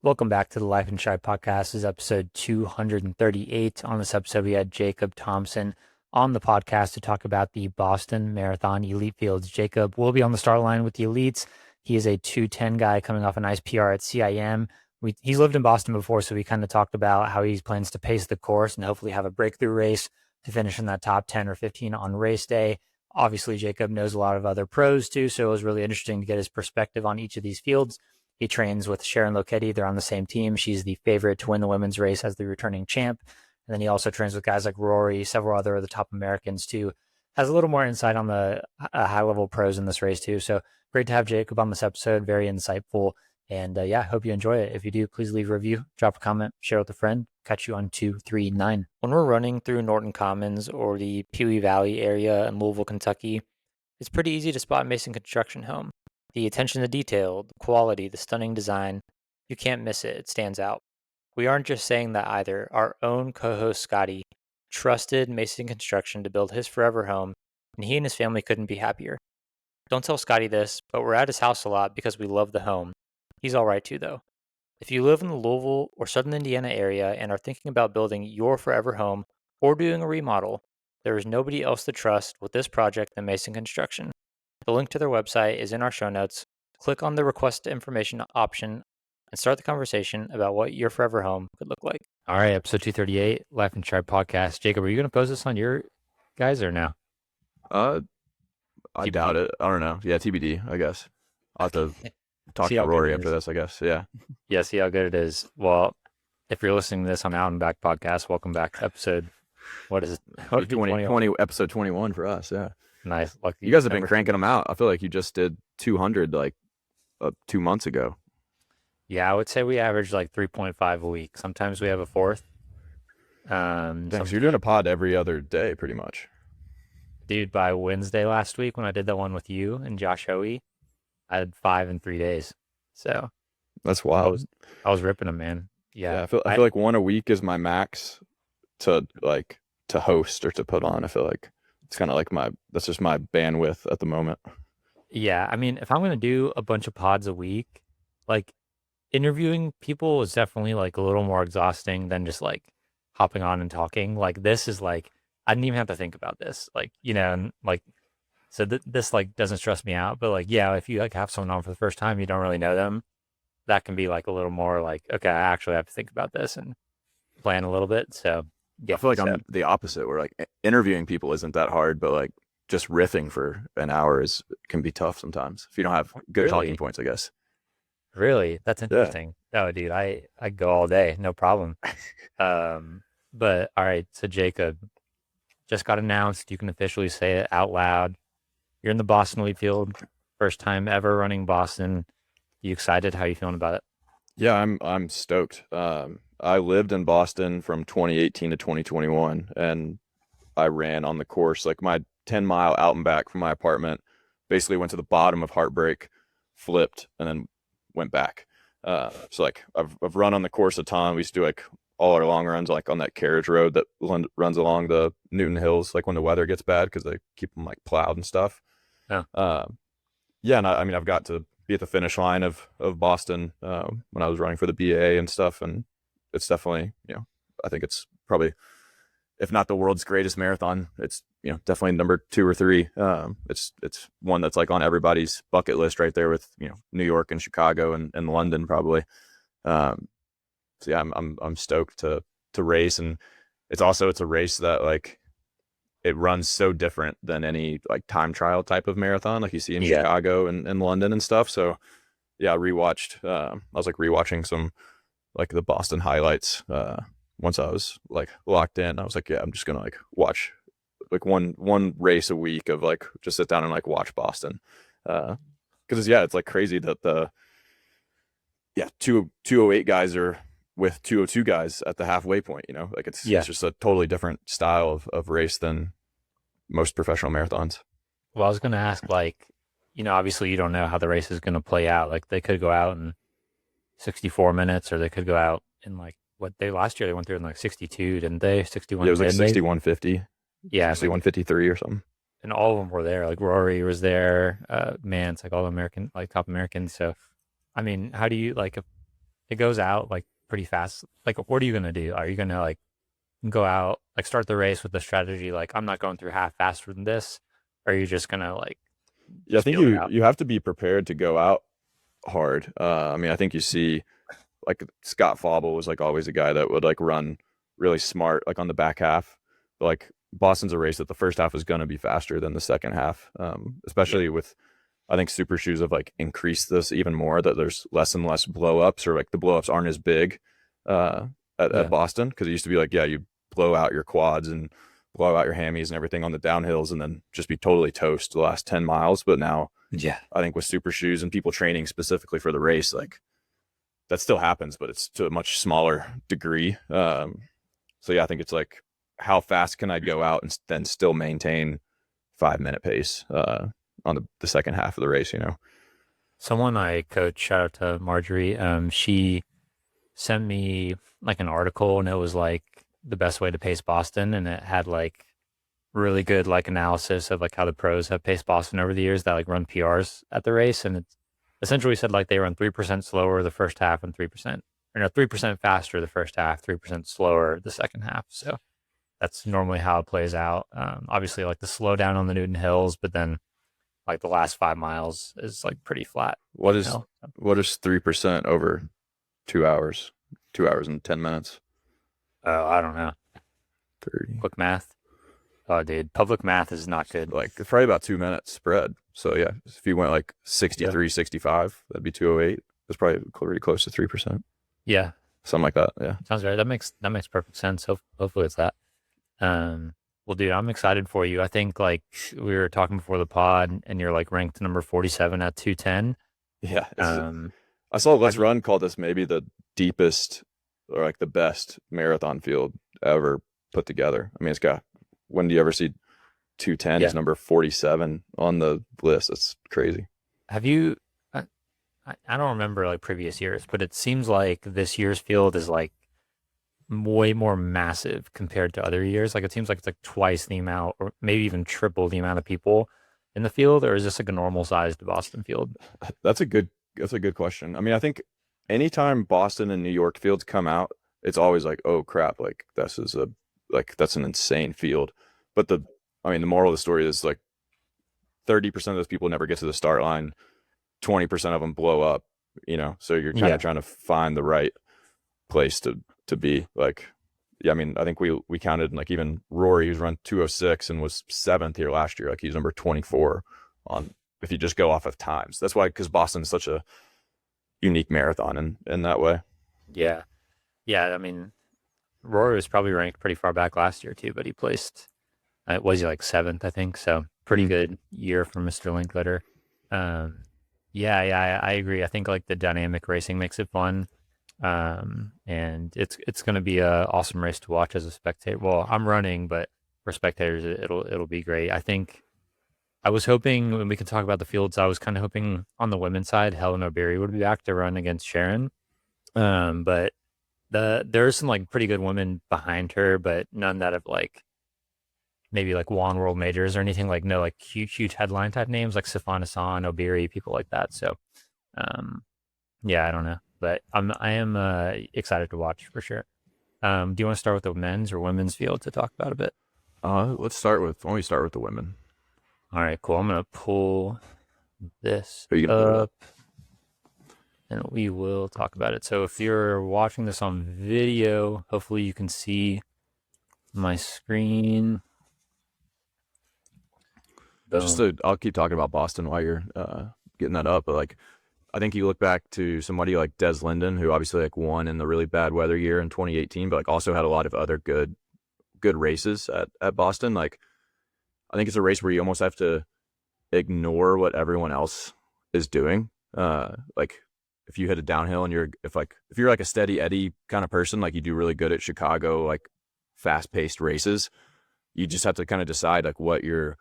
Welcome back to the Life and Shy podcast. This is episode 238. On this episode, we had Jacob Thomson on the podcast to talk about the Boston Marathon Elite Fields. Jacob will be on the start line with the elites. He is a 2:10 guy coming off a nice PR at CIM. He's lived in Boston before, so we kind of talked about how he plans to pace the course and hopefully have a breakthrough race to finish in that top 10 or 15 on race day. Obviously, Jacob knows a lot of other pros too, so it was really interesting to get his perspective on each of these fields. He trains with Sharon Lokedi. They're on the same team. She's the favorite to win the women's race as the returning champ. And then he also trains with guys like Rory, several other of the top Americans too. Has a little more insight on the high-level pros in this race too. So great to have Jacob on this episode. Very insightful. And yeah, hope you enjoy it. If you do, please leave a review, drop a comment, share with a friend. Catch you on 239. When we're running through Norton Commons or the Pewee Valley area in Louisville, Kentucky, it's pretty easy to spot Mason Construction Home. The attention to detail, the quality, the stunning design, you can't miss it. It stands out. We aren't just saying that either. Our own co-host Scotty trusted Mason Construction to build his forever home, and he and his family couldn't be happier. Don't tell Scotty this, but we're at his house a lot because we love the home. He's all right too, though. If you live in the Louisville or Southern Indiana area and are thinking about building your forever home or doing a remodel, there is nobody else to trust with this project than Mason Construction. The link to their website is in our show notes. Click on the request information option and start the conversation about what your forever home could look like. All right, episode 238, Life and Tribe podcast. Jacob, are you going to post this on your guys or no? I TBD. doubt it. I don't know. Yeah, TBD, I guess. I'll have to talk See to how good Rory it after is. this, I guess. Yeah. Yeah, see how good it is. Well, if you're listening to this on Out and Back podcast, welcome back to episode, what is it? What 20, episode 21 for us, yeah. Nice. Lucky. You guys have been cranking them out. I feel like you just did 200 like 2 months ago. Yeah, I would say we average like 3.5 a week. Sometimes we have a fourth. Dang, so you're doing a pod every other day pretty much. Dude, by Wednesday last week when I did that one with you and Josh Hoey, I had 5 in 3 days. So That's I wild. was ripping them, man. Yeah, Yeah. I feel like one a week is my max to host or to put on. I feel like it's kind of like that's just my bandwidth at the moment. Yeah. I mean, if I'm going to do a bunch of pods a week, like interviewing people is definitely like a little more exhausting than just like hopping on and talking. Like this is like, I didn't even have to think about this. Like, and like, so this like doesn't stress me out. But like, yeah, if you like have someone on for the first time, you don't really know them, that can be like a little more like, okay, I actually have to think about this and plan a little bit. So I yeah. feel like So I'm the opposite, where like interviewing people isn't that hard, but like just riffing for an hour can be tough sometimes if you don't have good talking really, points, I guess. really, that's Yeah. interesting. Oh, dude, I go all day, no problem. But all right, so Jacob just got announced. You can officially say it out loud. You're in the Boston Elite Field, first time ever running Boston. You excited? How you feeling about it? Yeah, I'm stoked. I lived in Boston from 2018 to 2021, and I ran on the course like my 10-mile out and back from my apartment. Basically went to the bottom of Heartbreak, flipped, and then went back. So like I've run on the course a ton. We used to do like all our long runs like on that carriage road that runs along the Newton Hills, like when the weather gets bad because they keep them like plowed and stuff. Oh, Yeah, and I mean I've got to be at the finish line of Boston when I was running for the BA and stuff, and it's definitely I think it's probably, if not the world's greatest marathon, it's definitely number 2 or 3. It's one that's like on everybody's bucket list right there with New York and Chicago and London probably. So yeah, I'm stoked to race, and it's a race that like it runs so different than any like time trial type of marathon like you see in yeah. Chicago and London and stuff. So yeah, I rewatched. I was like rewatching some like the Boston highlights once I was like locked in. I was like, yeah, I'm just gonna like watch like one race a week of like just sit down and like watch Boston because yeah, it's like crazy that the 208 guys are with 202 guys at the halfway point. Like it's Yeah. just a totally different style of race than most professional marathons. Well, I was going to ask, like, obviously you don't know how the race is going to play out. Like, they could go out in 64 minutes, or they could go out in like what they last year they went through in like 62, didn't they? 61. Yeah, it was like didn't they? 6150, Yeah, it's like, 6153 or something. and all of them were there. Like Rory was there. Mantz, like all American, like top Americans. So, I mean, how do you like it goes out like pretty fast. Like, what are you gonna do? Are you gonna like go out, like start the race with the strategy like I'm not going through half faster than this, or are you just gonna like Yeah, I just think feel it out? you have to be prepared to go out hard. I mean, I think you see like Scott Fauble was like always a guy that would like run really smart like on the back half. But like Boston's a race that the first half is going to be faster than the second half, Yeah. especially with I think super shoes have like increased this even more that there's less and less blow ups or like the blow ups aren't as big uh, at Yeah. Boston because it used to be like yeah you blow out your quads and blow out your hammies and everything on the downhills and then just be totally toast the last 10 miles. But now Yeah. I think with super shoes and people training specifically for the race, like that still happens, but it's to a much smaller degree. So yeah, I think it's like how fast can I go out and then still maintain 5 minute pace on the second half of the race, you know? Someone I coach, shout out to Marjorie, she sent me like an article and it was like the best way to pace Boston, and it had like really good like analysis of like how the pros have paced Boston over the years that like run PRs at the race, and it's essentially said like they run 3% slower the first half and 3% or no 3% faster the first half, 3% slower the second half. So that's normally how it plays out. Obviously, like the slowdown on the Newton Hills, but then like the last 5 miles is like pretty flat What is downhill. what is 3% over 2 hours? 2 hours and 10 minutes. Oh, I don't know. 30. Quick math. Oh, dude, public math is not good. Like it's probably about 2 minutes spread. So yeah, if you went like Yeah. 63, 65, that'd be 208. That's probably pretty close to 3%. Yeah, Something like that. Yeah. sounds right. That makes perfect sense. Hopefully it's that. Well, dude, I'm excited for you. I think like we were talking before the pod, and you're like ranked number 47 at 210. Yeah. Um, I saw have Let's you? Run call this maybe the deepest or like the best marathon field ever put together. I mean, it's got, when do you ever see 210 is Yeah. number 47 on the list? That's crazy. Have you? I don't remember like previous years, but it seems like this year's field is like way more massive compared to other years. Like it seems like it's like twice the amount, or maybe even triple the amount of people in the field, or is this like a normal sized Boston field? That's a good question. I mean, I think anytime Boston and New York fields come out, it's always like, oh crap, like this is a like that's an insane field. But I mean, the moral of the story is like 30% of those people never get to the start line. 20% of them blow up, you know. So you're kind Yeah. of trying to find the right place to be. Like, yeah, I mean, I think we counted like even Rory, who's run 206 and was seventh here last year. Like he's number 24 on if you just go off of times. That's why because Boston's such a unique marathon in that way. Yeah. Yeah. I mean, Rory was probably ranked pretty far back last year too, but he placed, was he like seventh, I think? So pretty Mm. good year for Mr. Linkletter. Um, yeah, yeah, I agree. I think like the dynamic racing makes it fun. And it's going to be a awesome race to watch as a spectator. Well, I'm running, but for spectators, it'll be great. I think I was hoping when we can talk about the fields, I was kind of hoping on the women's side, Helen O'Berry would be back to run against Sharon. But there's some like pretty good women behind her, but none that have like maybe like won world majors or anything, like no like huge headline type names like Sifan Hassan, O'Beary, people like that. So um yeah, I don't know. But I am excited to watch for sure. Do you want to start with the men's or women's field to talk about a bit? Why don't we start with the women? All right, cool. I'm gonna pull this Who are you gonna put it up? up and we will talk about it. So if you're watching this on video, hopefully you can see my screen. Boom. I'll keep talking about Boston while you're getting that up. But like, I think you look back to somebody like Des Linden, who obviously like won in the really bad weather year in 2018, but like also had a lot of other good races at Boston. Like, I think it's a race where you almost have to ignore what everyone else is doing. Like if you hit a downhill and if you're like a steady Eddie kind of person, like you do really good at Chicago, like fast paced races, you just have to kind of decide like what your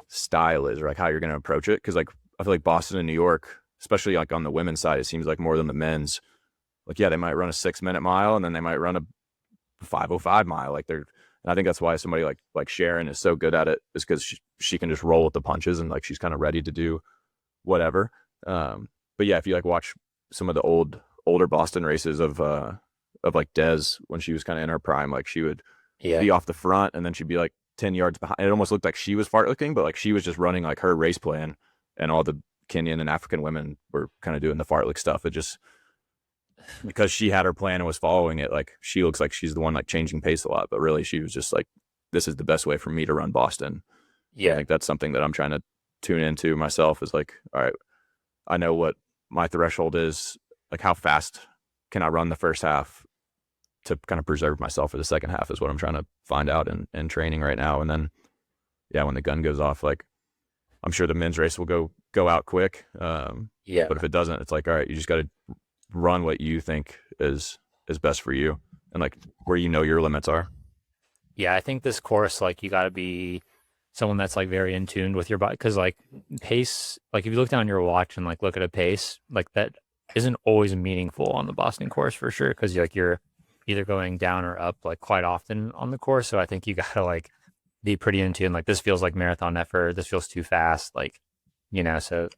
style is or like how you're going to approach it. Cause like, I feel like Boston and New York, especially like on the women's side, it seems like more than the men's. Like, yeah, they might run a 6 minute mile and then they might run a 5:05 mile. Like and I think that's why somebody like Sharon is so good at it, is because she can just roll with the punches and like she's kind of ready to do whatever. But yeah, if you like watch some of the older Boston races of like Des when she was kind of in her prime. Like she would be off the front and then she'd be like 10 yards behind. It almost looked like she was fartlek, but like she was just running like her race plan, and all the Kenyan and African women were kind of doing the fartlek stuff. It just, because she had her plan and was following it, like she looks like she's the one like changing pace a lot, but really she was just like, this is the best way for me to run Boston. Yeah. I think that's something that I'm trying to tune into myself, is like, all right, I know what my threshold is, like how fast can I run the first half to kind of preserve myself for the second half is what I'm trying to find out in training right now. And then, yeah, when the gun goes off, like I'm sure the men's race will go out quick. But if it doesn't, it's like, all right, you just got to run what you think is best for you and like where you know your limits are. Yeah, I think this course, like you got to be someone that's like very in tune with your body, because like pace, like if you look down your watch and like look at a pace, like that isn't always meaningful on the Boston course for sure, because you're either going down or up like quite often on the course. So I think you got to like be pretty in tune. Like this feels like marathon effort. This feels too fast. Like, so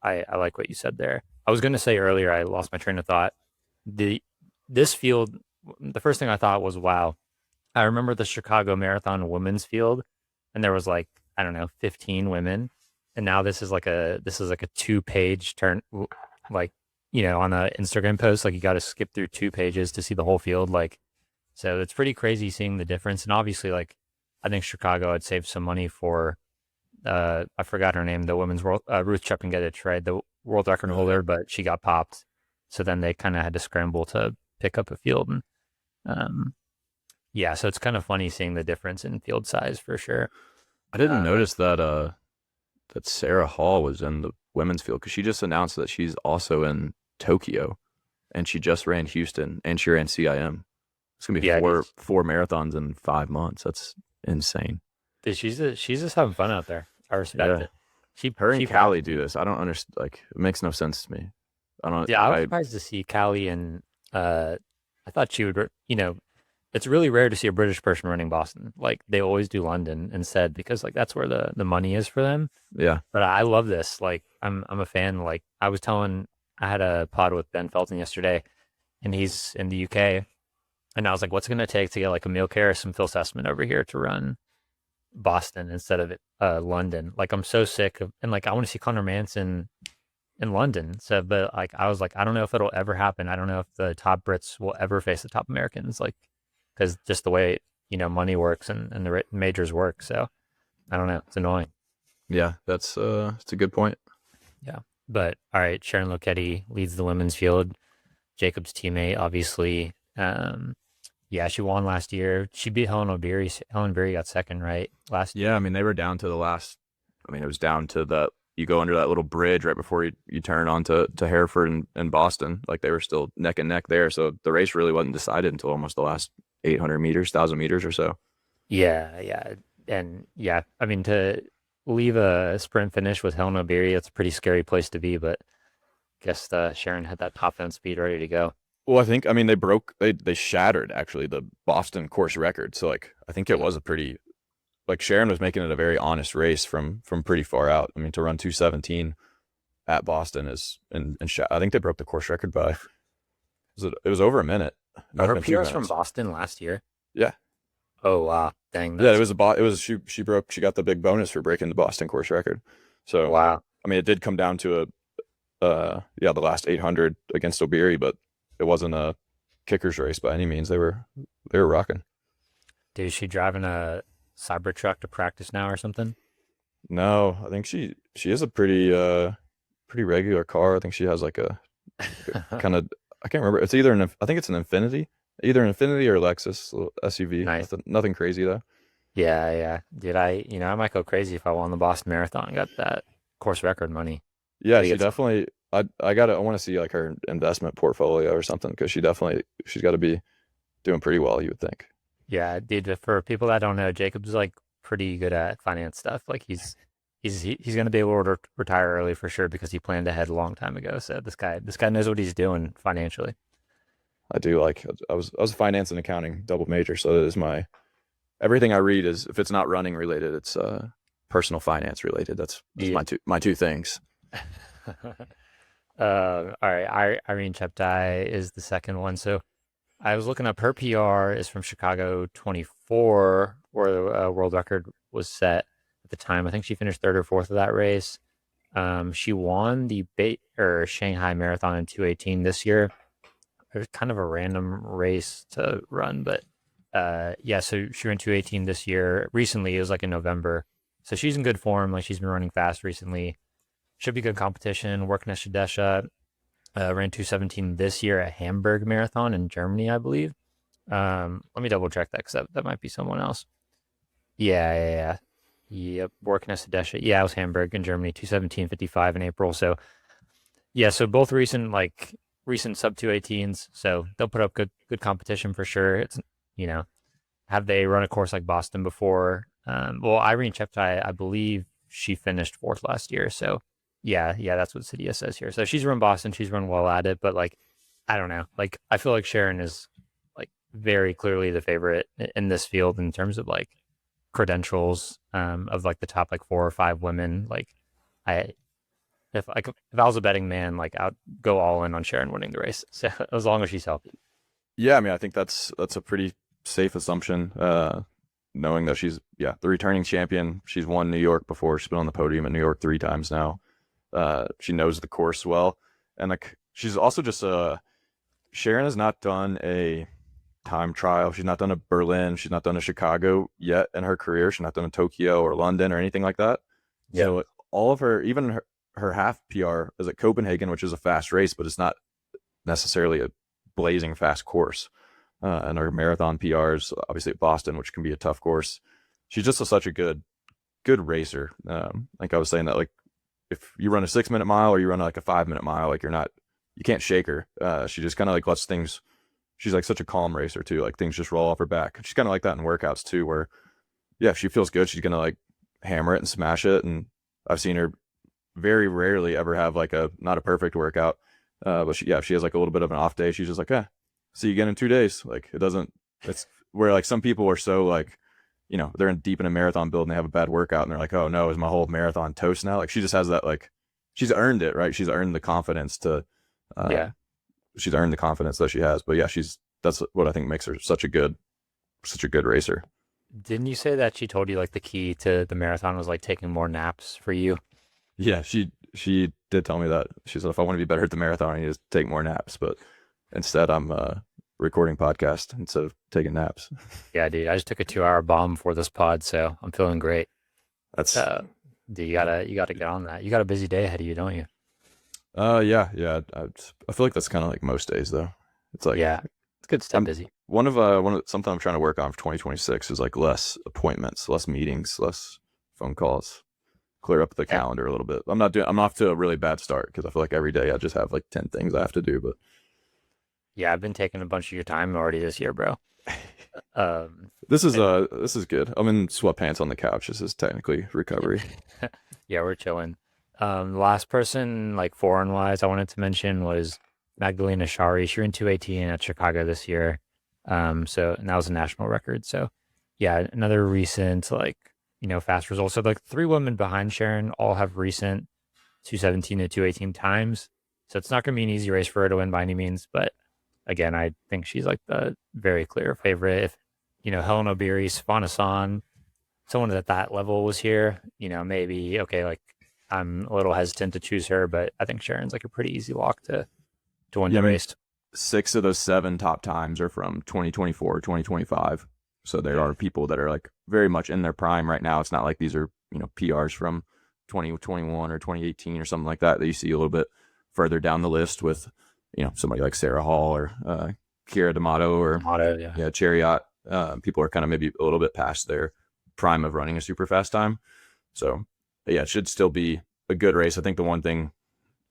I like what you said there. I was going to say earlier, I lost my train of thought. This field, the first thing I thought was, wow, I remember the Chicago Marathon women's field, and there was like, I don't know, 15 women. And now this is like a 2-page turn, like, on a Instagram post, like you got to skip through 2 pages to see the whole field. Like, so it's pretty crazy seeing the difference. And obviously, like, I think Chicago had saved some money for, I forgot her name, the women's world, Ruth Chepngetich, right? The world record holder, but she got popped. So then they kind of had to scramble to pick up a field. And, so it's kind of funny seeing the difference in field size for sure. I didn't notice that Sarah Hall was in the women's field, because she just announced that she's also in Tokyo, and she just ran Houston and she ran CIM. It's gonna be four marathons in 5 months. That's insane. Dude, she's just having fun out there. I respect it. Her and Callie do this. I don't understand. Like, it makes no sense to me. I don't. Yeah, I was surprised to see Callie, and I thought she would. It's really rare to see a British person running Boston. Like they always do London instead, because like that's where the money is for them. Yeah. But I love this. Like I'm a fan. Like I had a pod with Ben Felton yesterday, and he's in the UK, and I was like, what's it gonna take to get like Emil Karras and Phil Sussman over here to run Boston instead of London? Like I'm so sick of, and like I want to see Conor Manson in London. So, but like I was like, I don't know if it'll ever happen. I don't know if the top Brits will ever face the top Americans. Like, because just the way money works and the majors work. So I don't know. It's annoying. Yeah, it's a good point. Yeah, but all right. Sharon Lokedi leads the women's field. Jacob's teammate, obviously. She won last year. She beat Helen O'Beary. Helen Beery got second, right? Last year. Yeah, I mean they were down to the last. I mean it was down to you go under that little bridge right before you turn onto Hereford and Boston. Like they were still neck and neck there. So the race really wasn't decided until almost the last 800 meters, 1,000 meters or so. Yeah. And yeah, I mean, to leave a sprint finish with Helen O'Beary, it's a pretty scary place to be, but I guess Sharon had that top end speed ready to go. Well, I mean, they shattered actually the Boston course record. So like, I think it was a pretty, like Sharon was making it a very honest race from pretty far out. I mean, to run 2:17 at Boston is, and I think they broke the course record by, it was over a minute. Her PR's from Boston last year. Yeah. Oh wow, dang. Yeah, she got the big bonus for breaking the Boston course record. So wow. I mean, it did come down to the last 800 against O'Beary, but it wasn't a kicker's race by any means. They were rocking. Dude, is she driving a Cybertruck to practice now or something? No, I think she has a pretty regular car. I think she has like a kind of, I can't remember. It's either I think it's an Infinity, either an Infinity or Lexus little SUV. Nice. Nothing crazy though. Yeah. Dude, I might go crazy if I won the Boston Marathon and got that course record money. Yeah, she definitely. I want to see like her investment portfolio or something, because she's got to be doing pretty well, you would think. Yeah, dude. For people that don't know, Jacob's like pretty good at finance stuff. Like he's gonna be able to retire early for sure, because he planned ahead a long time ago. So this guy knows what he's doing financially. I do. Like I was a finance and accounting double major, so that is everything I read is, if it's not running related, it's personal finance related. That's my two things. All right. Irene Cheptai is the second one. So I was looking up her PR is from Chicago 24, where the world record was set at the time. I think she finished third or fourth of that race. She won the Shanghai Marathon in 218 this year. It was kind of a random race to run, but yeah, so she ran 218 this year. Recently, it was like in November. So she's in good form. Like she's been running fast recently. Should be good competition. Workness Shadesha ran 217 this year at Hamburg Marathon in Germany, I believe. Let me double check that because that might be someone else. Yeah. Yep, Workness Shadesha. Yeah, it was Hamburg in Germany, 217.55 in April. So yeah, so both recent sub 218s. So they'll put up good competition for sure. It's have they run a course like Boston before? Well, Irene Cheptai, I believe she finished fourth last year. So yeah, that's what Cydia says here. So she's run Boston, she's run well at it, but like, I don't know. Like, I feel like Sharon is like very clearly the favorite in this field in terms of like credentials of like the top like four or five women. Like, I if I was a betting man, like I'd go all in on Sharon winning the race. So as long as she's healthy. Yeah, I mean, I think that's a pretty safe assumption. Knowing that she's the returning champion. She's won New York before. She's been on the podium in New York 3 times now. She knows the course well, and like she's also just Sharon has not done a time trial. She's not done a Berlin. She's not done a Chicago yet in her career. She's not done a Tokyo or London or anything like that. Yep. So all of her, even her half PR is at Copenhagen, which is a fast race, but it's not necessarily a blazing fast course. And her marathon PRs, obviously at Boston, which can be a tough course. She's just such a good racer. Like I was saying that, like if you run a 6-minute mile or you run like a 5-minute mile, like you can't shake her. She just kind of like lets things. She's like such a calm racer too. Like things just roll off her back. She's kind of like that in workouts too, where if she feels good, she's gonna like hammer it and smash it. And I've seen her very rarely ever have like not a perfect workout, but she has like a little bit of an off day. She's just like, see you again in 2 days. Like it's where like some people are so like, they're deep in a marathon build and they have a bad workout and they're like, oh no, is my whole marathon toast now? Like she just has that, like she's earned it, right? She's earned the confidence she's earned the confidence that she has. But yeah, that's what I think makes her such a good racer. Didn't you say that she told you like the key to the marathon was like taking more naps for you? Yeah, she did tell me that. She said if I want to be better at the marathon, I need to take more naps. But instead, I'm recording podcast instead of taking naps. Yeah, dude, I just took a 2-hour bomb for this pod, so I'm feeling great. That's dude, you gotta get on that. You got a busy day ahead of you, don't you? Yeah. I feel like that's kind of like most days though. It's like it's good to stay busy. One of something I'm trying to work on for 2026 is like less appointments, less meetings, less phone calls. Clear up the calendar a little bit. I'm off to a really bad start because I feel like every day I just have like 10 things I have to do. But yeah, I've been taking a bunch of your time already this year, bro. This is good. I'm in sweatpants on the couch. This is technically recovery. Yeah, we're chilling. The last person, like foreign wise, I wanted to mention was Magdalena Shari. She ran 218 at Chicago this year. And that was a national record. So yeah, another recent fast results. So like 3 women behind Sharon all have recent 217 to 218 times. So it's not going to be an easy race for her to win by any means. But again, I think she's like the very clear favorite. If, Helen Obiri, Sifan Hassan, someone at that level was here, maybe, okay, like I'm a little hesitant to choose her, but I think Sharon's like a pretty easy lock to win the race. 6 of those 7 top times are from 2024, 2025. So there are people that are like very much in their prime right now. It's not like these are, PRs from 2021 or 2018 or something like that you see a little bit further down the list with, somebody like Sarah Hall or Kira D'Amato or Chariot. People are kind of maybe a little bit past their prime of running a super fast time. So yeah, it should still be a good race. I think the one thing,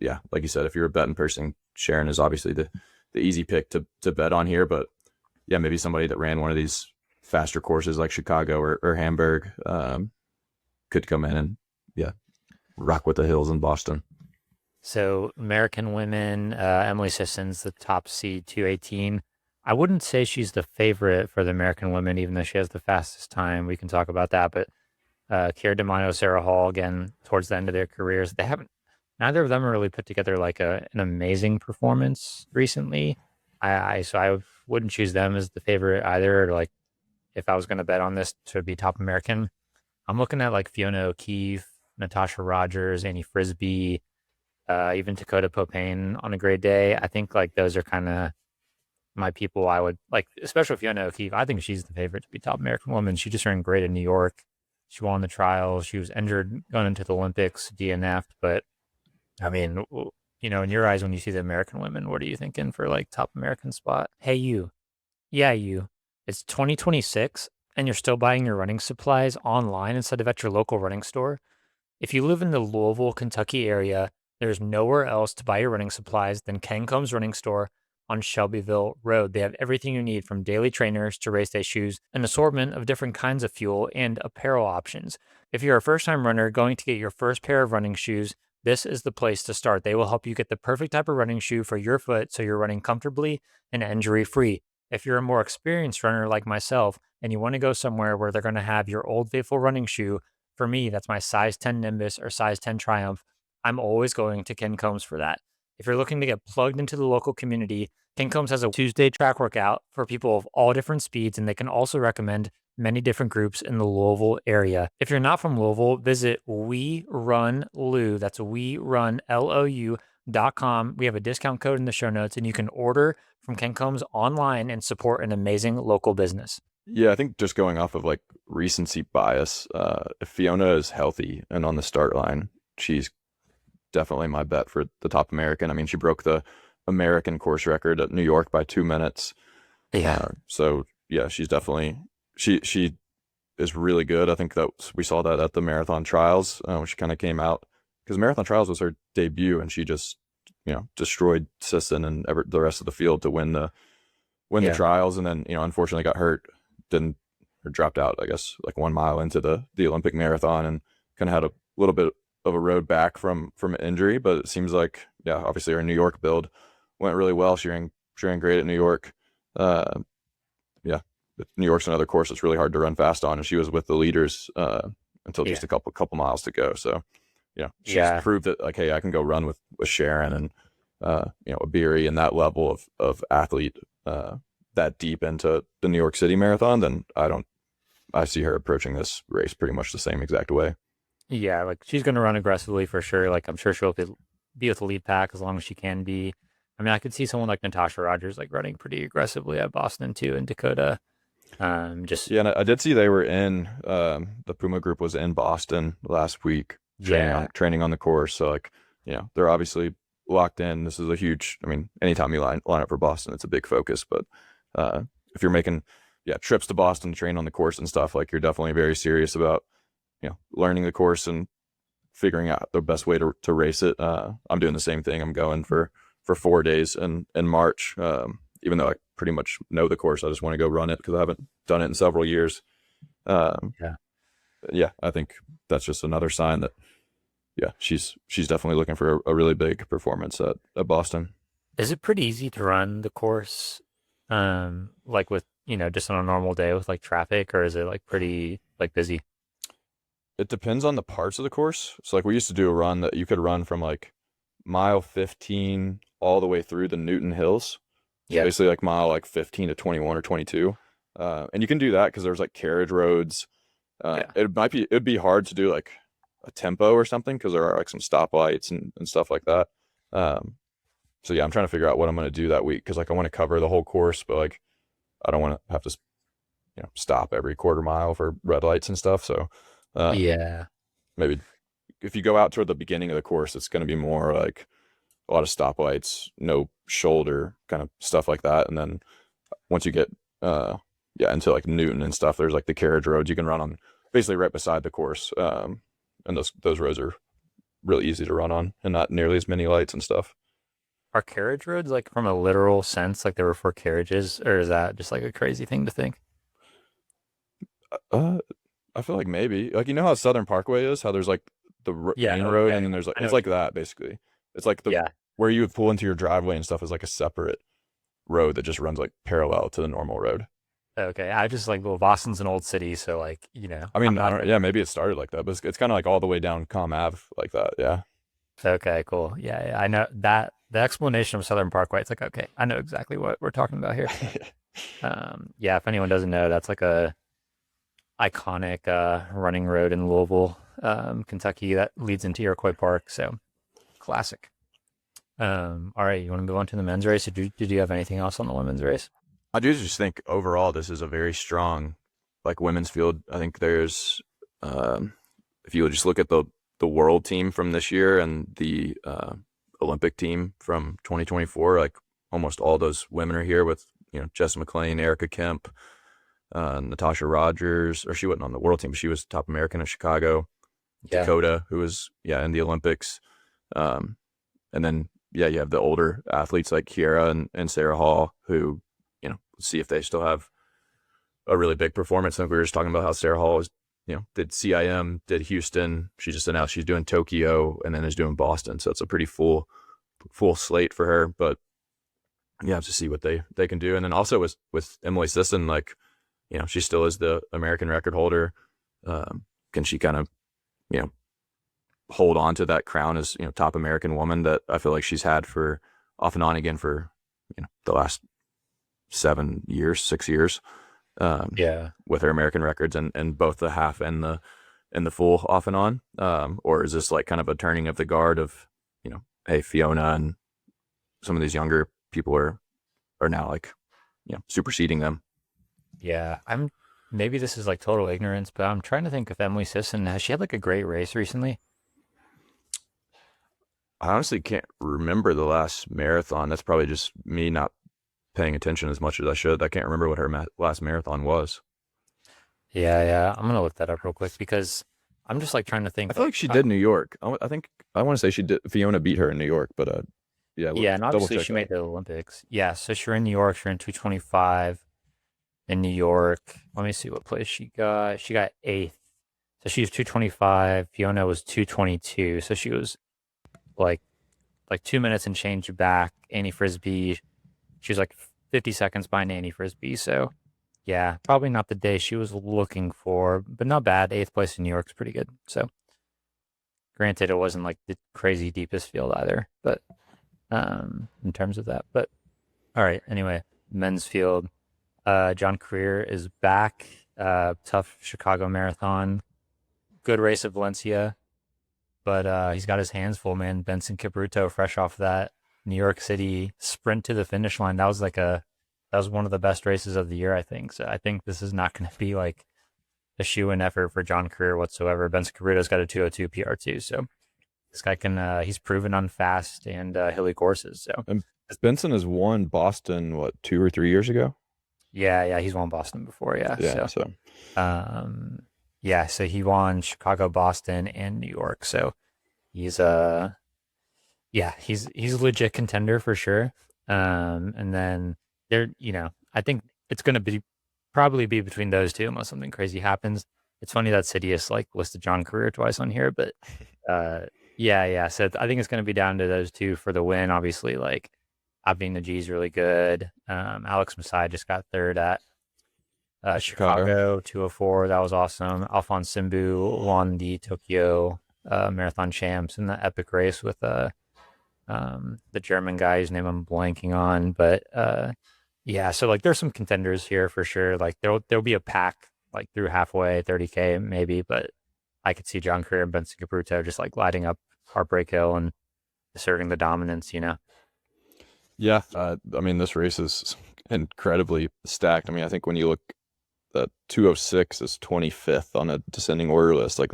like you said, if you're a betting person, Sharon is obviously the easy pick to bet on here. But yeah, maybe somebody that ran one of these faster courses like Chicago or Hamburg could come in and rock with the hills in Boston. So American women, Emily Sisson's the top seed 218. I wouldn't say she's the favorite for the American women, even though she has the fastest time. We can talk about that. But Kira D'Amato, Sarah Hall, again, towards the end of their careers, they haven't neither of them really put together like an amazing performance recently. So I wouldn't choose them as the favorite either. Like if I was going to bet on this to be top American, I'm looking at like Fiona O'Keefe, Natasha Rogers, Annie Frisbee, even Dakota Popane on a great day. I think like those are kind of my people I would like, especially Fiona O'Keefe. I think she's the favorite to be top American woman. She just ran great in New York. She won the trials. She was injured going into the Olympics, DNF'd. But I mean, in your eyes, when you see the American women, what are you thinking for like top American spot? Hey, you. Yeah, you. It's 2026 and you're still buying your running supplies online instead of at your local running store. If you live in the Louisville, Kentucky area, there's nowhere else to buy your running supplies than Kencomb's running store on Shelbyville Road. They have everything you need from daily trainers to race day shoes, an assortment of different kinds of fuel, and apparel options. If you're a first time runner going to get your first pair of running shoes, this is the place to start. They will help you get the perfect type of running shoe for your foot so you're running comfortably and injury free. If you're a more experienced runner like myself and you want to go somewhere where they're going to have your old faithful running shoe, for me, that's my size 10 Nimbus or size 10 Triumph. I'm always going to Ken Combs for that. If you're looking to get plugged into the local community, Ken Combs has a Tuesday track workout for people of all different speeds, and they can also recommend many different groups in the Louisville area. If you're not from Louisville, visit We Run Lou. That's WeRunLou.com. We have a discount code in the show notes, and you can order from Ken Combs online and support an amazing local business. Yeah, I think just going off of like recency bias, if Fiona is healthy and on the start line, she's definitely my bet for the top American. I mean, she broke the American course record at New York by 2 minutes. Yeah. So yeah, she's definitely she is really good. I think that we saw that at the marathon trials when she kind of came out because marathon trials was her debut, and she just destroyed Sisson and the rest of the field to win the Yeah. trials, and then unfortunately got hurt, didn't or dropped out, I guess, like 1 mile into the Olympic marathon, and kind of had a little bit of a road back from an injury. But it seems like, yeah, obviously her New York build went really well. She ran great at New York. Yeah, New York's another course that's really hard to run fast on, and she was with the leaders until just a couple miles to go. So she's proved that, like, hey, I can go run with Sharon and a Beery and that level of athlete that deep into the New York City Marathon. Then I see her approaching this race pretty much the same exact way. Yeah, like she's going to run aggressively for sure. Like I'm sure she'll be with the lead pack as long as she can be. I mean, I could see someone like Natasha Rogers like running pretty aggressively at Boston too, and Dakota. Yeah, and I did see they were in the Puma group was in Boston last week training on the course. So like, they're obviously locked in. This is a huge. I mean, anytime you line up for Boston, it's a big focus. But if you're making trips to Boston to train on the course and stuff, like, you're definitely very serious about learning the course and figuring out the best way to race it. I'm doing the same thing. I'm going for 4 days in March. Even though I pretty much know the course, I just want to go run it because I haven't done it in several years. Yeah, I think that's just another sign that she's definitely looking for a really big performance at Boston. Is it pretty easy to run the course, like with just on a normal day with like traffic, or is it like pretty like busy? It depends on the parts of the course. So like we used to do a run that you could run from like mile 15 all the way through the Newton Hills. So basically like mile like 15 to 21 or 22. And you can do that because there's like carriage roads. It'd be hard to do like a tempo or something because there are like some stoplights and stuff like that. So yeah, I'm trying to figure out what I'm going to do that week because like I want to cover the whole course, but like I don't want to have to stop every quarter mile for red lights and stuff. So maybe if you go out toward the beginning of the course, it's going to be more like a lot of stoplights, no shoulder, kind of stuff like that. And then once you get into like Newton and stuff, there's like the carriage roads you can run on basically right beside the course. And those roads are really easy to run on and not nearly as many lights and stuff. Are carriage roads like from a literal sense, like there were for carriages, or is that just like a crazy thing to think? I feel like maybe like how Southern Parkway is, how there's like the main road, and then there's like it's like that basically. It's like where you would pull into your driveway and stuff is like a separate road that just runs like parallel to the normal road. Okay, I just like, well, Boston's an old city, so like I mean, maybe it started like that, but it's kind of like all the way down Com Ave like that. Yeah. Okay, cool. Yeah, yeah, I know that the explanation of Southern Parkway. It's like, okay, I know exactly what we're talking about here. Yeah, if anyone doesn't know, that's like a iconic running road in Louisville, Kentucky that leads into Iroquois Park. So classic. All right, you want to move on to the men's race? Did you have anything else on the women's race? I do just think overall this is a very strong like women's field. I think there's um, if you would just look at the world team from this year and the Olympic team from 2024, like almost all those women are here with Jess McLean, Erica Kemp, Natasha Rogers, or she wasn't on the world team, but she was top American in Chicago. Yeah, Dakota, who was in the Olympics, um, and then you have the older athletes like Kiera and Sarah Hall, who see if they still have a really big performance. I think we were just talking about how Sarah Hall was, did CIM, did Houston. She just announced she's doing Tokyo and then is doing Boston. So it's a pretty full slate for her. But you have to see what they can do. And then also with Emily Sisson, like, she still is the American record holder. Can she kind of, hold on to that crown as, top American woman that I feel like she's had for off and on again for, the last 6 years, yeah. with her American records and both the half and the full off and on, or is this like kind of a turning of the guard of, hey, Fiona and some of these younger people are now like, superseding them. Yeah, I'm maybe this is like total ignorance, but I'm trying to think if Emily Sisson has she had like a great race recently? I honestly can't remember the last marathon. That's probably just me not paying attention as much as I should. I can't remember what her last marathon was. Yeah, yeah. I'm gonna look that up real quick because I'm just like trying to I think feel like like she did New York. I think I want to say she did. Fiona beat her in New York, but yeah, yeah, and double obviously check she that. made the Olympics. Yeah, so she ran New York, she ran 225 in New York. Let me see what place she got. She got eighth. So she was 225. Fiona was 222. So she was like 2 minutes and change back. Annie Frisbee, she was like 50 seconds behind Annie Frisbee. So yeah, probably not the day she was looking for, but not bad. Eighth place in New York's pretty good. So granted, it wasn't like the crazy deepest field either, but in terms of that. But all right, anyway, men's field. John Korir is back. Tough Chicago marathon. Good race at Valencia, but he's got his hands full, man. Benson Kipruto, fresh off that New York City sprint to the finish line. That was one of the best races of the year, I think. So I think this is not going to be like a shoe-in effort for John Korir whatsoever. Benson Kipruto's got a 202 PR2, so this guy can. He's proven on fast and hilly courses. So And Benson has won Boston, what, 2 or 3 years ago? yeah, yeah, he's won Boston before. Yeah, Yeah, so so um, yeah, so he won Chicago, Boston, and New York. So he's yeah, he's a legit contender for sure. And then there, I think it's gonna be probably be between those two unless something crazy happens. It's funny that Sidious like listed John Career twice on here, but uh, yeah, yeah. So I think it's gonna be down to those two for the win. Obviously, like Abdi Najee is really good. Alex Masai just got third at Chicago. Chicago 204. That was awesome. Alphonse Simbu won the Tokyo Marathon Champs in the epic race with the German guy whose name I'm blanking on, but yeah, so like there's some contenders here for sure. Like there'll be a pack like through halfway, 30K maybe, but I could see John Career and Benson Kipruto just like lighting up Heartbreak Hill and asserting the dominance. Yeah, I mean this race is incredibly stacked. I mean, I think when you look, that 206 is 25th on a descending order list. Like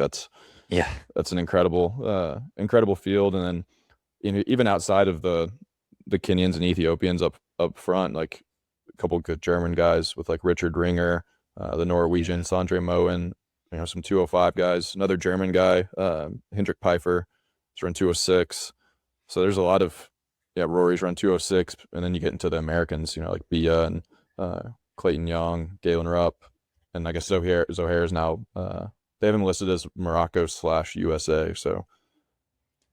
Yeah. that's an incredible field. And then even outside of the Kenyans and Ethiopians up front, like a couple good German guys with like Richard Ringer, the Norwegian Sandre Moen, some 205 guys, another German guy, Hendrik Pfeiffer, is run 206. So there's a lot of, Rory's run 206, and then you get into the Americans, like Bia and Clayton Young, Galen Rupp, and I guess Zouhair is now, they have him listed as Morocco/USA. So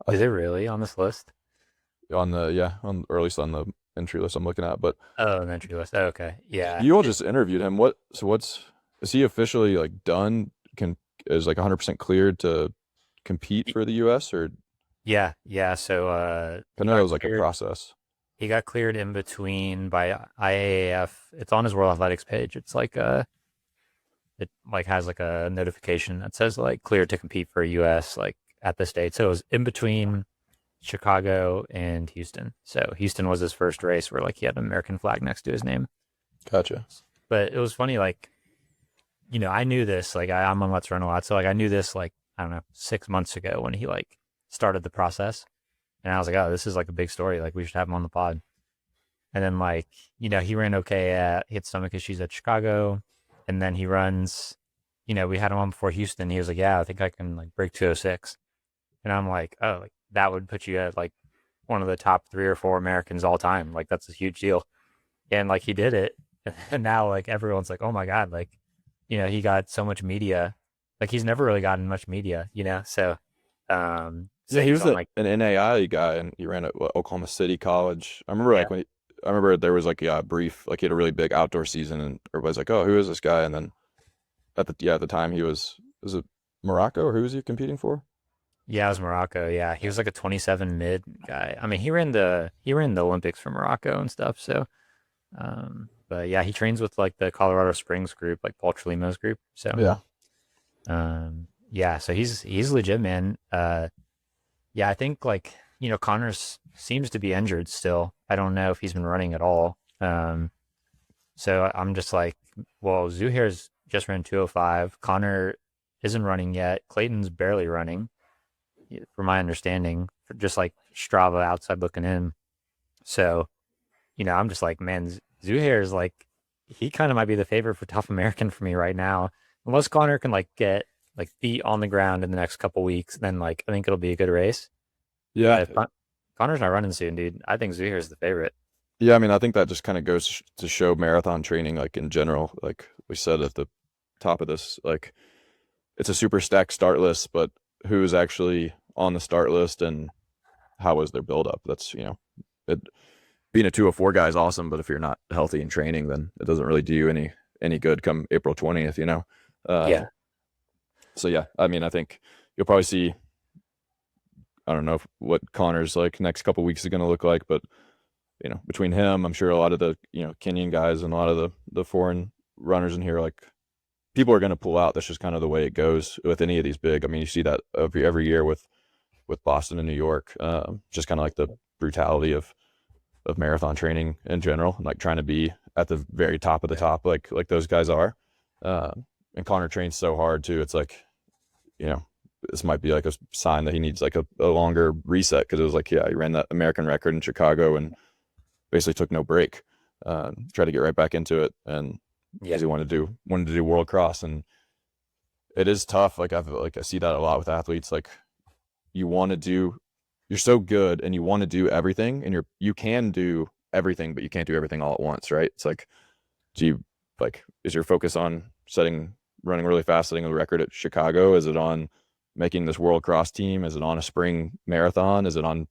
Is it really on this list? or at least on the entry list I'm looking at. But Oh, an entry list. Oh, okay. Yeah. you all just interviewed him. Is he officially like done? Is like 100% cleared to compete for the US, or? Yeah. So I know that was like a process. he got cleared in between by IAAF. It's on his World Athletics page. It's like it like has like a notification that says like cleared to compete for US like at this date. So it was in between Chicago and Houston. So Houston was his first race where like he had an American flag next to his name. Gotcha. But it was funny, like, I knew this, like I'm on Let's Run a lot. So like I knew this like, I don't know, 6 months ago when he like started the process. And I was like, oh, this is like a big story. Like we should have him on the pod. And then like, he ran okay he had stomach issues at Chicago. And then he runs, we had him on before Houston. He was like, yeah, I think I can like break 206. And I'm like, oh, like that would put you at like one of the top 3 or 4 Americans all time. Like that's a huge deal. And like he did it. And now like everyone's like, oh my God, like, he got so much media. Like he's never really gotten much media. So Yeah, he he's was on like, an NAI guy, and he ran at Oklahoma City College. I remember like yeah, when I remember there was like a brief, like he had a really big outdoor season, and everybody's like, "Oh, who is this guy?" And then at the time he was it Morocco, or who was he competing for? yeah, it was Morocco. Yeah. He was like a 27 mid guy. I mean, he ran the Olympics for Morocco and stuff. So, but yeah, he trains with like the Colorado Springs group, like Paul Trelimo's group. So, Yeah, yeah, so he's legit, man. Yeah, I think like Connors seems to be injured still. I don't know if he's been running at all. So I'm just like, well, Zouhair's just ran 205. Connor isn't running yet. Clayton's barely running, from my understanding, for just like Strava outside looking in. So I'm just like, man, Zouhair is like, he kind of might be the favorite for Tough American for me right now. Unless Connor can like get like feet on the ground in the next couple weeks, then like I think it'll be a good race. yeah, But if Connor's not running soon, dude, I think Zouhair is the favorite. yeah. I mean, I think that just kind of goes to show marathon training, like in general. Like we said at the top of this, like it's a super stacked start list, but who's actually on the start list and how was their build up? That's it, being a 204 guy is awesome, but if you're not healthy in training, then it doesn't really do you any good come April 20th. Uh, Yeah, so yeah, I mean, I think you'll probably see. I don't know what Connor's like next couple weeks is going to look like, but between him, I'm sure a lot of the Kenyan guys and a lot of the foreign runners in here, like people are going to pull out. That's just kind of the way it goes with any of these big. I mean, you see that every year with Boston and New York. Just kind of like the brutality of marathon training in general, and like trying to be at the very top of the top, like those guys are. Uh, and Connor trains so hard too. It's like, this might be like a sign that he needs like a longer reset, because it was like, yeah, he ran that American record in Chicago and basically took no break. Tried to get right back into it, and yeah, because he wanted to do World Cross, and it is tough. Like I see that a lot with athletes. Like you want to do, you're so good and you want to do everything, and you can do everything, but you can't do everything all at once, right? It's like, do you is your focus on running really fast, setting a record at Chicago? Is it on making this World Cross team? Is it on a spring marathon? Is it on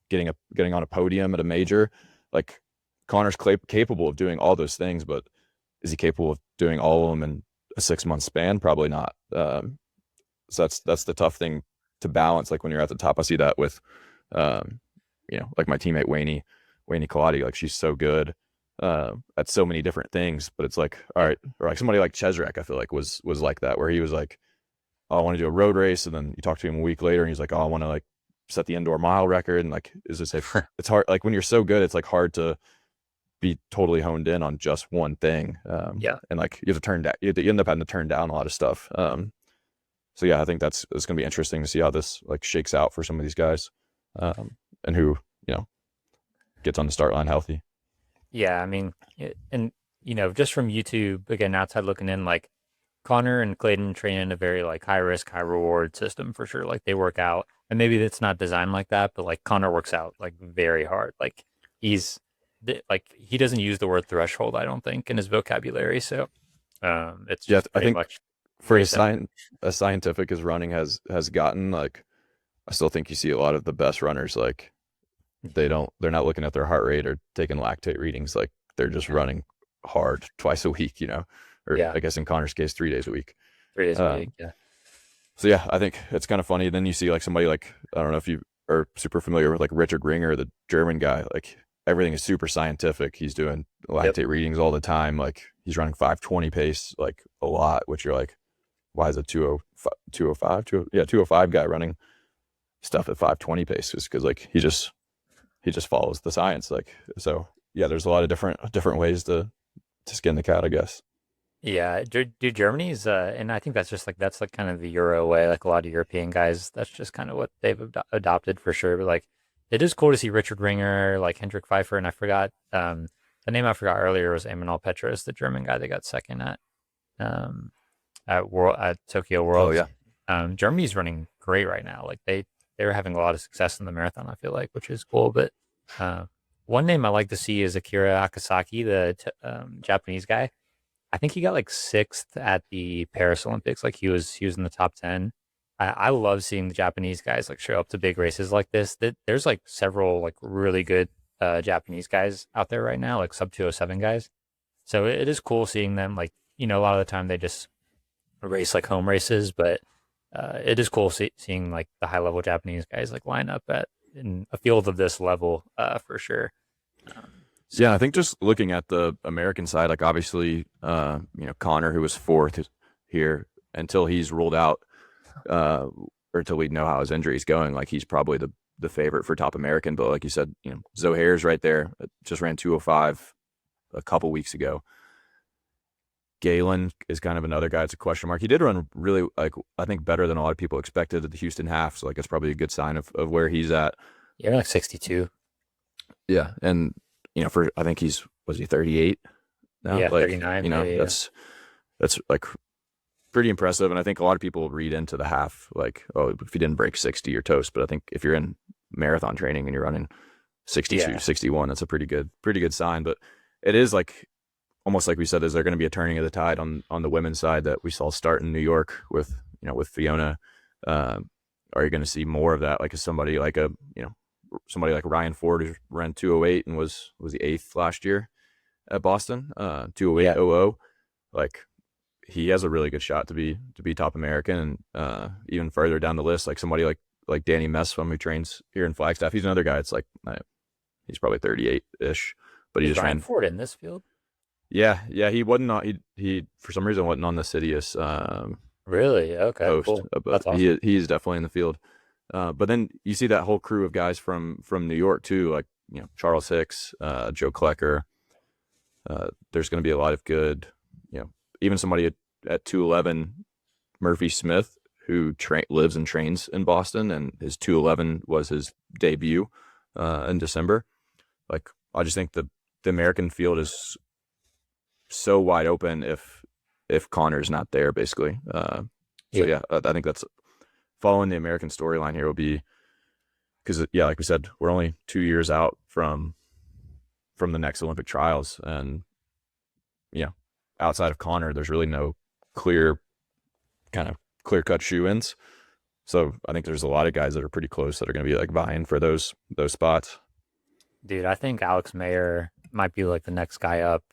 getting on a podium at a major? Like Connor's capable of doing all those things, but is he capable of doing all of them in a 6 month span? Probably not. So that's the tough thing to balance. Like when you're at the top, I see that with, um, like my teammate Wayne Kaladi. Like she's so good at so many different things, but it's like, all right, or like somebody like Chesrek, I feel like was like that, where he was like, oh, I want to do a road race, and then you talk to him a week later, and he's like, oh, I want to like set the indoor mile record, and like, is this it's hard. Like when you're so good, it's like hard to be totally honed in on just one thing. yeah, And like you have to you end up having to turn down a lot of stuff. So yeah, I think it's going to be interesting to see how this like shakes out for some of these guys, and who gets on the start line healthy. yeah. I mean, and just from YouTube again, outside looking in, like Connor and Clayton train in a very like high risk, high reward system for sure. Like they work out, and maybe it's not designed like that, but like Connor works out like very hard. Like he's like he doesn't use the word threshold, I don't think, in his vocabulary. So it's Yeah, just I pretty think much for very simple. as scientific as running has gotten, like I still think you see a lot of the best runners, like they're not looking at their heart rate or taking lactate readings. Like they're just running hard twice a week, or Yeah, I guess in Connor's case, 3 days a week. 3 days a week. Um, Yeah, so yeah, I think it's kind of funny. Then you see like somebody like, I don't know if you are super familiar with like Richard Ringer, the German guy, like everything is super scientific. He's doing Yep. lactate readings all the time. Like he's running 520 pace, like a lot, which you're like, why is a 205, 205, 205 guy running stuff at 520 pace? Is because like he just follows the science. Like, so yeah, there's a lot of different ways to skin the cat, I guess. Yeah, do Germany's and I think that's just like that's like kind of the Euro way. Like a lot of European guys, that's just kind of what they've adopted for sure. But like, it is cool to see Richard Ringer, like Hendrik Pfeiffer, and I forgot the name I forgot earlier was Emmanuel Petros, the German guy that got second um at Tokyo Oh Worlds. yeah. Germany's running great right now. Like they're having a lot of success in the marathon. I feel like, which is cool. But uh, one name I like to see is Akira Akasaki, the Japanese guy. I think he got like sixth at the Paris Olympics. Like he was in the top 10. I love seeing the Japanese guys like show up to big races like this. There's like several like really good Japanese guys out there right now, like sub 207 guys. So it is cool seeing them. Like a lot of the time they just race like home races, but it is cool seeing like the high level Japanese guys like line up at in a field of this level for sure. Yeah, I think just looking at the American side, like obviously, Connor, who was fourth here, until he's ruled out, or until we know how his injury is going, like he's probably the favorite for top American. But like you said, Zouhair's right there. Just ran 205 a couple weeks ago. Galen is kind of another guy. It's a question mark. He did run really, like, I think better than a lot of people expected at the Houston half. So like, it's probably a good sign of where he's at. Yeah, like 62. Yeah. And, I think was he 38 now? Yeah, Like, 39. Maybe, that's like pretty impressive. And I think a lot of people read into the half, like, oh, if you didn't break 60, you're toast. But I think if you're in marathon training and you're running 62, 61, that's a pretty good sign. But it is like, almost like we said, is there going to be a turning of the tide on the women's side that we saw start in New York with Fiona? Are you going to see more of that? Like somebody like Ryan Ford, who ran 208 and was the eighth last year at Boston, 208.00. Like he has a really good shot to be top American, and even further down the list, like somebody like Danny Messfum, who trains here in Flagstaff. He's another guy. It's like he's probably 38 ish, but he just Ryan ran Ford in this field. Yeah, he wasn't on. He for some reason wasn't on the Sidious Really? Okay, post, cool. but That's awesome. he is definitely in the field. But then you see that whole crew of guys from New York too, like Charles Hicks, Joe Klecker. There's going to be a lot of good, even somebody at 211, Murphy Smith, who lives and trains in Boston, and his 211 was his debut in December. Like I just think the American field is so wide open if Connor's not there, basically. I think that's following the American storyline here will be, because like we said, we're only 2 years out from the next Olympic trials, and outside of Connor, there's really no clear cut shoe-ins. So I think there's a lot of guys that are pretty close that are going to be like vying for those spots. Dude, I think Alex Mayer might be like the next guy up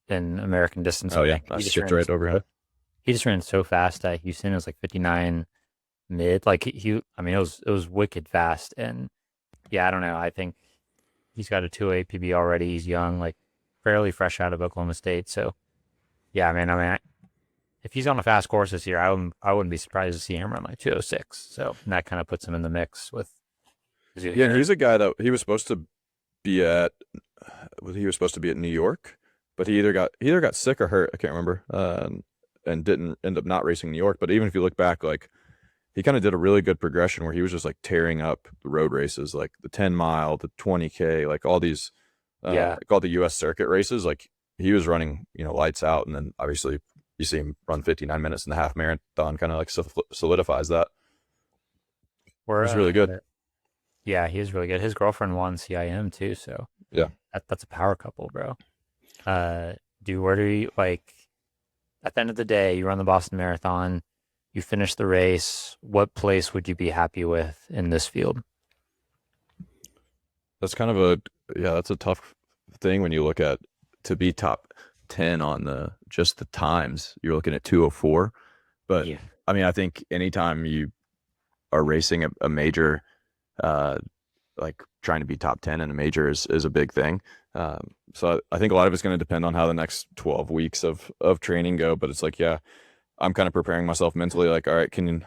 in American distance. Oh yeah, I skipped right overhead. He just ran so fast at Houston. It was like 59 mid. Like I mean, it was wicked fast. And yeah, I don't know. I think he's got a 2 PB already. He's young, like fairly fresh out of Oklahoma State. So yeah, man. If he's on a fast course this year, I wouldn't be surprised to see him run like 206. So that kind of puts him in the mix with. Yeah, and he's a guy that he was supposed to be at. He was supposed to be at New York, but he either got sick or hurt. I can't remember, and didn't end up not racing New York. But even if you look back, like he kind of did a really good progression where he was just like tearing up the road races, like the 10-mile, the 20K, like all these, like all the U.S. circuit races. Like he was running, lights out, and then obviously you see him run 59 minutes in the half marathon, kind of like solidifies that. It was really good. Yeah, he is really good. His girlfriend won CIM too, so yeah, that's a power couple, bro. Dude, where do you like? At the end of the day, you run the Boston Marathon, you finish the race. What place would you be happy with in this field? That's kind of that's a tough thing when you look at to be top 10 on just the times. You're looking at 204, but I mean, I think anytime you are racing a major uh, like trying to be top 10 in a major is a big thing. So I think a lot of it's going to depend on how the next 12 weeks of training go. But it's like, yeah, I'm kind of preparing myself mentally. Like, all right, can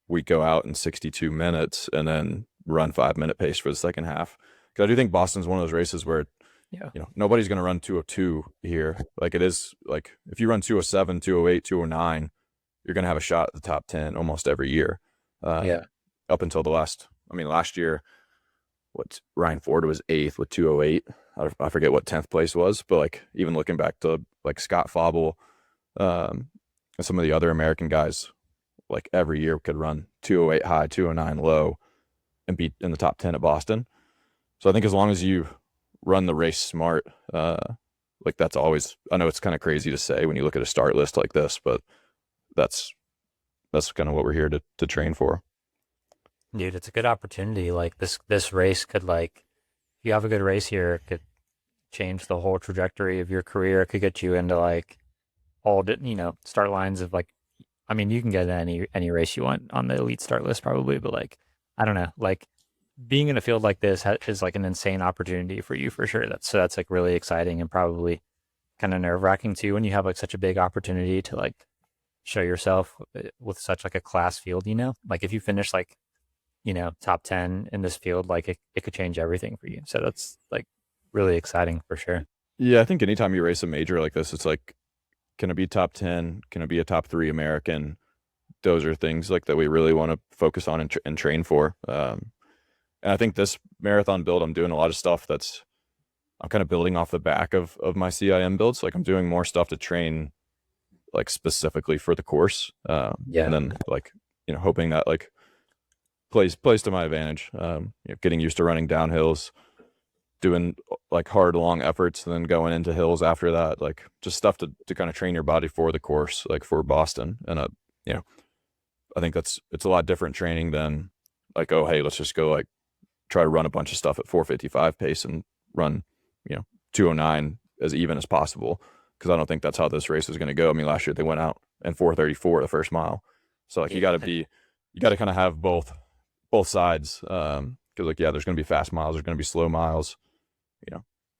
we go out in 62 minutes and then run 5 minute pace for the second half? Because I do think Boston's one of those races where, Yeah. nobody's going to run 202 here. Like it is like if you run 207, 208, 209, you're going to have a shot at the top 10 almost every year. Yeah. Up until last year, Ryan Ford was 8th with 208. I forget what 10th place was, but like even looking back to like Scott Fauble, and some of the other American guys, like every year could run 208 high, 209 low, and be in the top 10 at Boston. So I think as long as you run the race smart, like that's always, I know it's kind of crazy to say when you look at a start list like this, but that's kind of what we're here to train for. Dude, it's a good opportunity. Like this race could, like, if you have a good race here, it could change the whole trajectory of your career. It could get you into like start lines of like, I mean, you can get any race you want on the elite start list probably, but like, I don't know, like being in a field like this is like an insane opportunity for you for sure. That's like really exciting and probably kind of nerve wracking too when you have like such a big opportunity to like show yourself with such like a class field. Like if you finish like top 10 in this field, like it could change everything for you. So that's like really exciting for sure. Yeah, I think anytime you race a major like this, it's like, can it be top 10? Can it be a top 3 American? Those are things like that we really want to focus on and train for. And I think this marathon build, I'm doing a lot of stuff I'm kind of building off the back of my CIM builds. Like I'm doing more stuff to train like specifically for the course. Yeah. And then like, hoping that like plays to my advantage. Getting used to running downhills, doing like hard long efforts, and then going into hills after that, like just stuff to kind of train your body for the course, like for Boston. And I think it's a lot different training than like, oh hey, let's just go like try to run a bunch of stuff at 4:55 pace and run 209 as even as possible, because I don't think that's how this race is going to go. I mean, last year they went out in 4:34 the first mile, so like you got to kind of have both sides, because like there's going to be fast miles, there's going to be slow miles.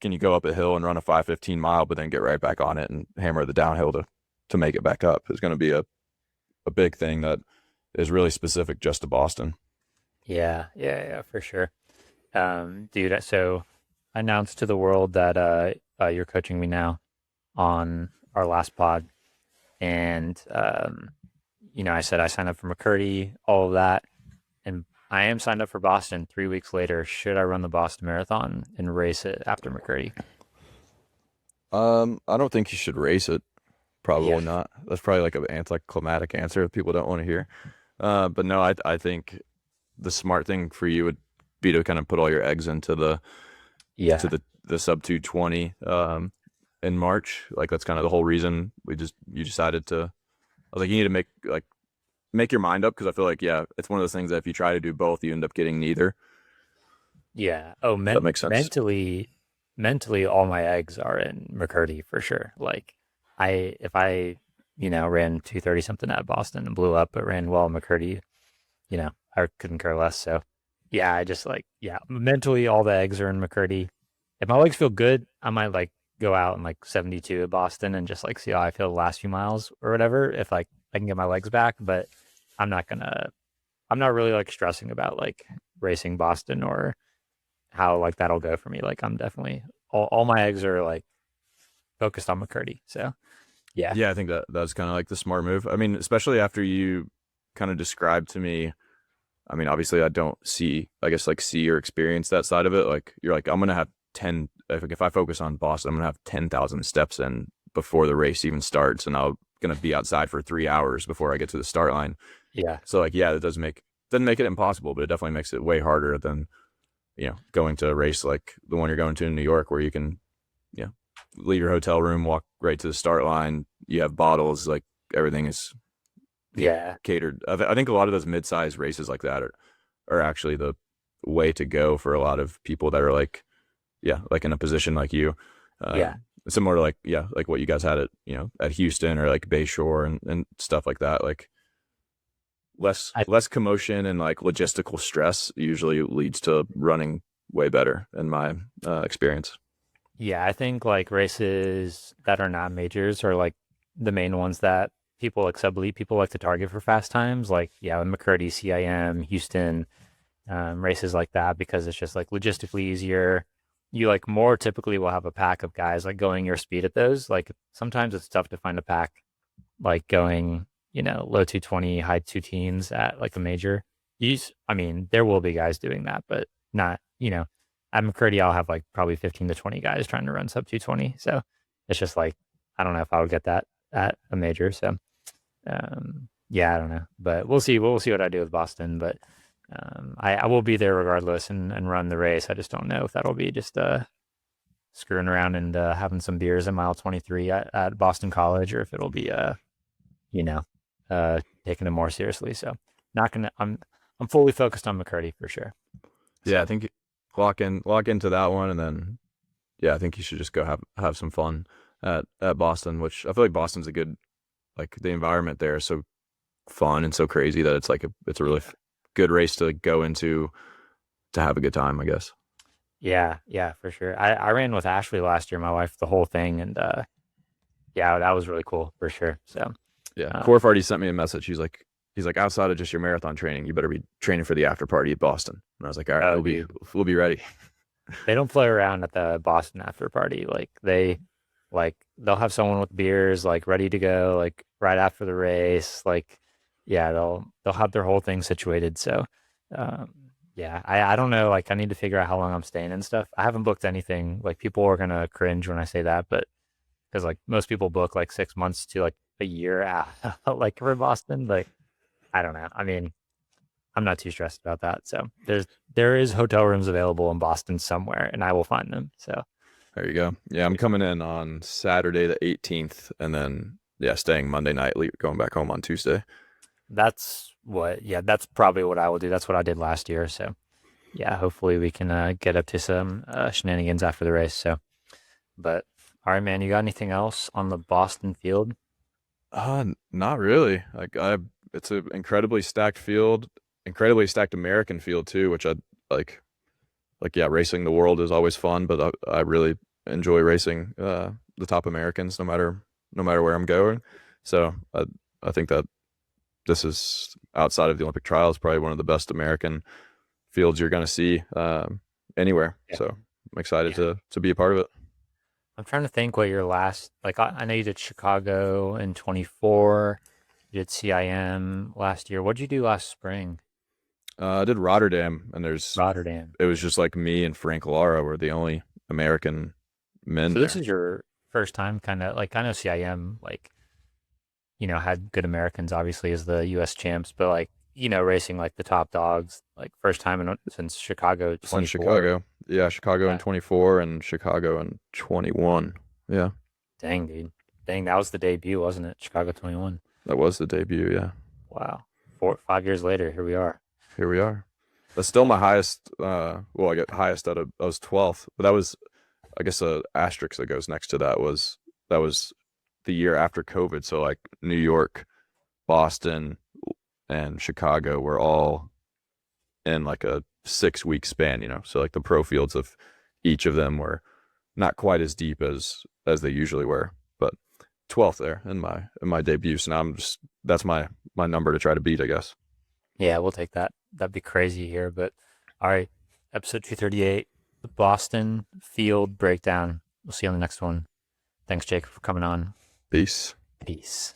Can you go up a hill and run a 5:15 mile but then get right back on it and hammer the downhill to make it back up? Is going to be a big thing that is really specific just to Boston. Yeah, for sure. Dude, so I announced to the world that you're coaching me now on our last pod, and I said I signed up for McCurdy, all of that, and I am signed up for Boston 3 weeks later. Should I run the Boston Marathon and race it after McCurdy? I don't think you should race it. Probably Yeah. not. That's probably like an anticlimactic answer that people don't want to hear. But no, I think the smart thing for you would be to kind of put all your eggs into the sub 220 in March. Like that's kind of the whole reason you decided to. I was like, you need to make your mind up, because I feel like it's one of those things that if you try to do both, you end up getting neither. Yeah. Oh, That makes sense. mentally, all my eggs are in McCurdy for sure. Like, if I ran 230 something at Boston and blew up, but ran well at McCurdy, I couldn't care less. So, yeah, I just mentally, all the eggs are in McCurdy. If my legs feel good, I might like go out and like 72 at Boston and just like see how I feel the last few miles or whatever. If like I can get my legs back, but I'm not really like stressing about like racing Boston or how like that'll go for me. Like I'm definitely all my eggs are like focused on McCurdy. So yeah. Yeah, I think that's kind of like the smart move. I mean, especially after you kind of described to me. I mean, obviously I don't see or experience that side of it. Like you're like, I'm going to have 10, if I focus on Boston, I'm going to have 10,000 steps in before the race even starts. And I'm going to be outside for 3 hours before I get to the start line. Yeah. So like, it doesn't make it impossible, but it definitely makes it way harder than, going to a race like the one you're going to in New York, where you can, leave your hotel room, walk right to the start line. You have bottles, like everything is catered. I think a lot of those mid-sized races like that are actually the way to go for a lot of people that are like in a position like you, similar to like what you guys had at at Houston or like Bayshore and stuff like that. Like I less commotion and like logistical stress usually leads to running way better in my experience. Yeah, I think like races that are not majors are like the main ones that people like sub elite people like to target for fast times. Like yeah, McCurdy, CIM, Houston, races like that because it's just like logistically easier. You like more typically will have a pack of guys like going your speed at those. Like sometimes it's tough to find a pack like going, low 220, high two teens at like a major. I mean, there will be guys doing that, but not, at McCurdy, I'll have like probably 15 to 20 guys trying to run sub 220. So it's just like, I don't know if I would get that at a major. So, yeah, I don't know, but we'll see. We'll see what I do with Boston, but I will be there regardless and run the race. I just don't know if that'll be just screwing around and having some beers at mile 23 at Boston College, or if it'll be you know, taking it more seriously. So not gonna. I'm fully focused on McCurdy for sure. Yeah, I So think lock into that one, and then yeah, I think you should just go have some fun at Boston, which I feel like Boston's a good like the environment there is so fun and so crazy that it's a really good race to go into to have a good time, I guess. yeah, yeah, for sure. I ran with Ashley last year, my wife, the whole thing, and yeah, that was really cool for sure. So Yeah, uh, Corf already sent me a message. He's like outside of just your marathon training, you better be training for the after party at Boston. And I was like, all right, oh, dude, we'll be ready. they don't play around at the Boston after party. They'll have someone with beers like ready to go like right after the race. Like yeah, they'll have their whole thing situated. So um, yeah, I don't know. Like I need to figure out how long I'm staying and stuff. I haven't booked anything. Like people are gonna cringe when I say that, but because like most people book like 6 months to like a year out, like for Boston. Like I don't know. I mean, I'm not too stressed about that. So there is hotel rooms available in Boston somewhere, and I will find them. So There you go. Yeah, I'm coming in on Saturday the 18th, and then yeah, staying Monday night, going back home on Tuesday. that's probably what I will do. That's what I did last year. So yeah, hopefully we can get up to some shenanigans after the race. So, but all right, man, you got anything else on the Boston field? Not really. It's an incredibly stacked field, incredibly stacked American field too, which I like. Like yeah, racing the world is always fun, but I really enjoy racing the top Americans no matter where I'm going. So I think that this is outside of the Olympic trials probably one of the best American fields you're going to see anywhere. Yeah, So I'm excited yeah. to be a part of it. I'm trying to think what your last like. I know you did Chicago in 24. You did CIM last year. What did you do last spring? I did Rotterdam, and Rotterdam. it was just like me and Frank Lara were the only American men So this there. is your first time, kind of like I know CIM like had good Americans obviously as the U.S. champs, but like racing like the top dogs like first time since Chicago Since 24. Chicago, yeah, Chicago in Yeah. 24 and Chicago in 21. Yeah, Dang, dude. Dang, that was the debut, wasn't it? Chicago 21. that was the debut. Yeah, Wow. 5 years later, here we are. here we are. That's still my highest. Well, I get highest out of I was 12th, but that was I guess a asterisk that goes next to that was the year after COVID. So like New York, Boston, and Chicago were all in like a 6 week span. So like the pro fields of each of them were not quite as deep as they usually were, but 12th there in my debut. So now that's my number to try to beat, I guess. Yeah, we'll take that. That'd be crazy here, but all right. Episode 238, the Boston Field Breakdown. We'll see you on the next one. Thanks, Jacob, for coming on. Peace. Peace.